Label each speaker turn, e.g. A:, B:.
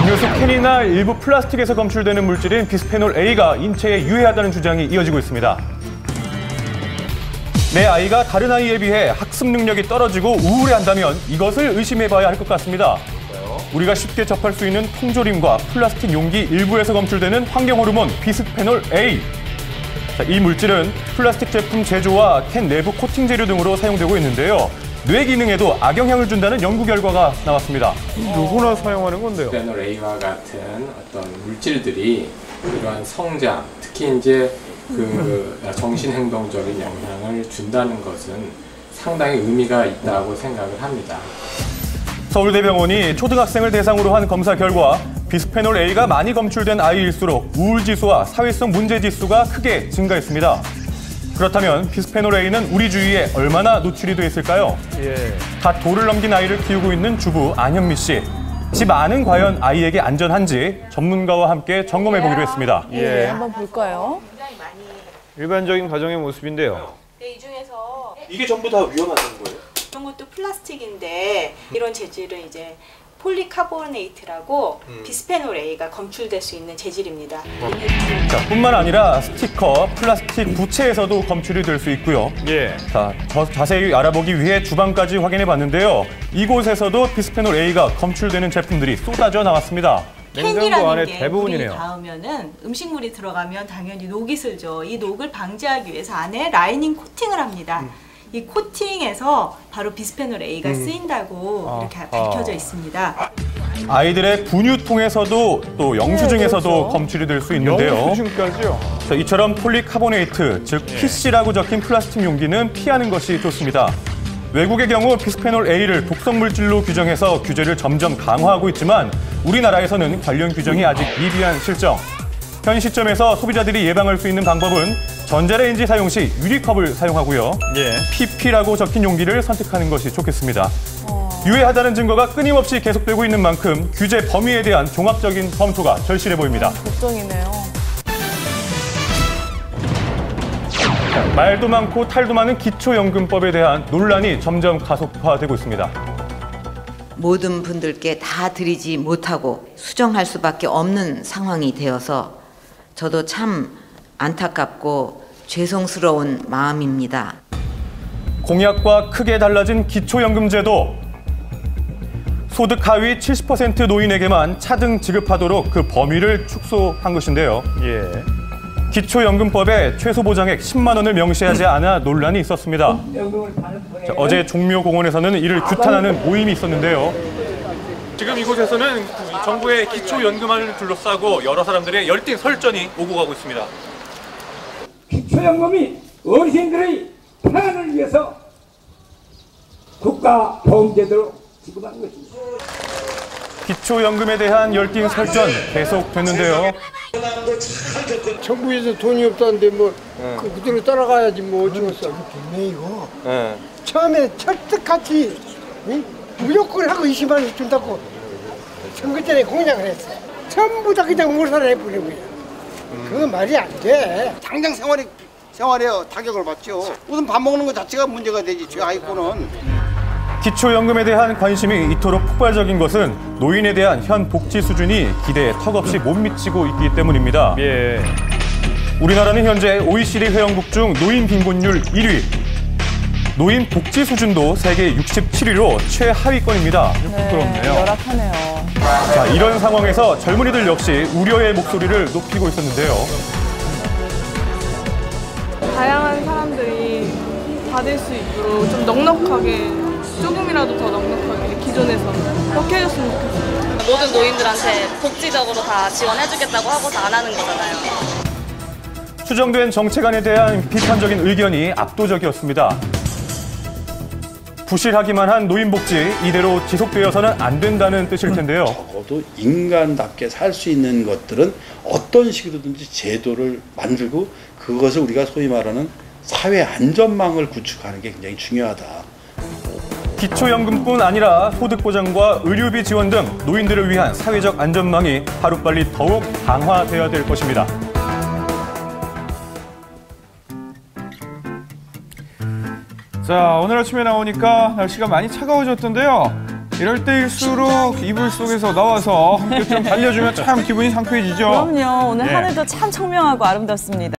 A: 음료수 캔이나 일부 플라스틱에서 검출되는 물질인 비스페놀 A가 인체에 유해하다는 주장이 이어지고 있습니다. 내 아이가 다른 아이에 비해 학습 능력이 떨어지고 우울해한다면 이것을 의심해봐야 할 것 같습니다. 우리가 쉽게 접할 수 있는 통조림과 플라스틱 용기 일부에서 검출되는 환경 호르몬 비스페놀 A. 이 물질은 플라스틱 제품 제조와 캔 내부 코팅 재료 등으로 사용되고 있는데요. 뇌 기능에도 악영향을 준다는 연구 결과가 나왔습니다.
B: 누구나 사용하는 건데요.
C: 비스페놀 A와 같은 어떤 물질들이 이러한 성장, 특히 이제 정신행동적인 영향을 준다는 것은 상당히 의미가 있다고 생각을 합니다.
A: 서울대병원이 초등학생을 대상으로 한 검사 결과 비스페놀 A가 많이 검출된 아이일수록 우울지수와 사회성 문제지수가 크게 증가했습니다. 그렇다면 비스페놀 A는 우리 주위에 얼마나 노출이 돼 있을까요? 갓 돌을 넘긴 아이를 키우고 있는 주부 안현미 씨. 집 안은 과연 아이에게 안전한지 전문가와 함께 점검해보기로 했습니다.
D: 한번 볼까요?
B: 일반적인 가정의 모습인데요.
E: 네, 이 중에서
A: 이게 전부 다 위험하다는 거예요?
E: 이런 것도 플라스틱인데 이런 재질은 이제 폴리카보네이트라고 비스페놀 A가 검출될 수 있는 재질입니다.
A: 뿐만 아니라 스티커, 플라스틱 부채에서도 검출이 될 수 있고요. 자세히 알아보기 위해 주방까지 확인해 봤는데요. 이곳에서도 비스페놀 A가 검출되는 제품들이 쏟아져 나왔습니다.
B: 냉장고 안에
E: 캔이라는 게
B: 대부분이네요.
E: 물이 닿으면은 음식물이 들어가면 당연히 녹이 슬죠. 이 녹을 방지하기 위해서 안에 라이닝 코팅을 합니다. 이 코팅에서 바로 비스페놀 A가 쓰인다고 이렇게 밝혀져 있습니다.
A: 아이들의 분유통에서도 또 영수증에서도
D: 그렇죠.
A: 검출이 될 수 있는데요.
B: 영수증까지요?
A: 이처럼 폴리카보네이트, 즉 PC라고 적힌 플라스틱 용기는 피하는 것이 좋습니다. 외국의 경우 비스페놀 A를 독성 물질로 규정해서 규제를 점점 강화하고 있지만 우리나라에서는 관련 규정이 아직 미비한 실정. 현 시점에서 소비자들이 예방할 수 있는 방법은 전자레인지 사용 시 유리컵을 사용하고요. PP라고 적힌 용기를 선택하는 것이 좋겠습니다. 유해하다는 증거가 끊임없이 계속되고 있는 만큼 규제 범위에 대한 종합적인 검토가 절실해 보입니다.
D: 걱정이네요.
A: 말도 많고 탈도 많은 기초연금법에 대한 논란이 점점 가속화되고 있습니다.
F: 모든 분들께 다 드리지 못하고 수정할 수밖에 없는 상황이 되어서 저도 참 안타깝고 죄송스러운 마음입니다.
A: 공약과 크게 달라진 기초연금제도. 소득 하위 70% 노인에게만 차등 지급하도록 그 범위를 축소한 것인데요. 기초연금법에 최소 보장액 10만 원을 명시하지 않아 논란이 있었습니다. 어제 종묘공원에서는 이를 규탄하는 모임이 있었는데요. 지금 이곳에서는 정부의 기초연금안을 둘러싸고 여러 사람들의 열띤 설전이 오고 가고 있습니다.
G: 기초연금이 어르신들의 편안을 위해서 국가 보험제도로 지급하는 것입니다.
A: 기초연금에 대한 열띤 설전 계속됐는데요.
H: 정부에서 돈이 없다는데 뭐 그대로 따라가야지 뭐 어쩌겠어. 이거 처음에 철떡같이 무조건 하고 20만 원 준다고 선거 전에 공약을 했어. 전부 다 그냥 몰살해버린 거야. 그건 말이 안 돼.
I: 당장 생활에 타격을 받죠. 우선 밥 먹는 것 자체가 문제가 되지. 제 아이코는.
A: 기초연금에 대한 관심이 이토록 폭발적인 것은 노인에 대한 현 복지 수준이 기대에 턱없이 못 미치고 있기 때문입니다. 우리나라는 현재 OECD 회원국 중 노인 빈곤율 1위, 노인 복지 수준도 세계 67위로 최하위권입니다.
D: 부끄럽네요. 열악하네요.
A: 이런 상황에서 젊은이들 역시 우려의 목소리를 높이고 있었는데요.
J: 다양한 사람들이 받을 수 있도록 좀 넉넉하게, 조금이라도 더 넉넉하게 기존에서 그렇게 해줬으면 좋겠어요.
K: 모든 노인들한테 복지적으로 다 지원해주겠다고 하고서 안 하는 거잖아요.
A: 수정된 정책안에 대한 비판적인 의견이 압도적이었습니다. 부실하기만 한 노인복지, 이대로 지속되어서는 안 된다는 뜻일 텐데요.
L: 적어도 인간답게 살 수 있는 것들은 어떤 식으로든지 제도를 만들고 그것을 우리가 소위 말하는 사회 안전망을 구축하는 게 굉장히 중요하다.
A: 기초연금뿐 아니라 소득보장과 의료비 지원 등 노인들을 위한 사회적 안전망이 하루빨리 더욱 강화되어야 될 것입니다.
B: 자, 오늘 아침에 나오니까 날씨가 많이 차가워졌던데요. 이럴 때일수록 이불 속에서 나와서 함께 좀 달려주면 참 기분이 상쾌해지죠.
D: 그럼요. 오늘
B: 예.
D: 하늘도 참 청명하고 아름답습니다.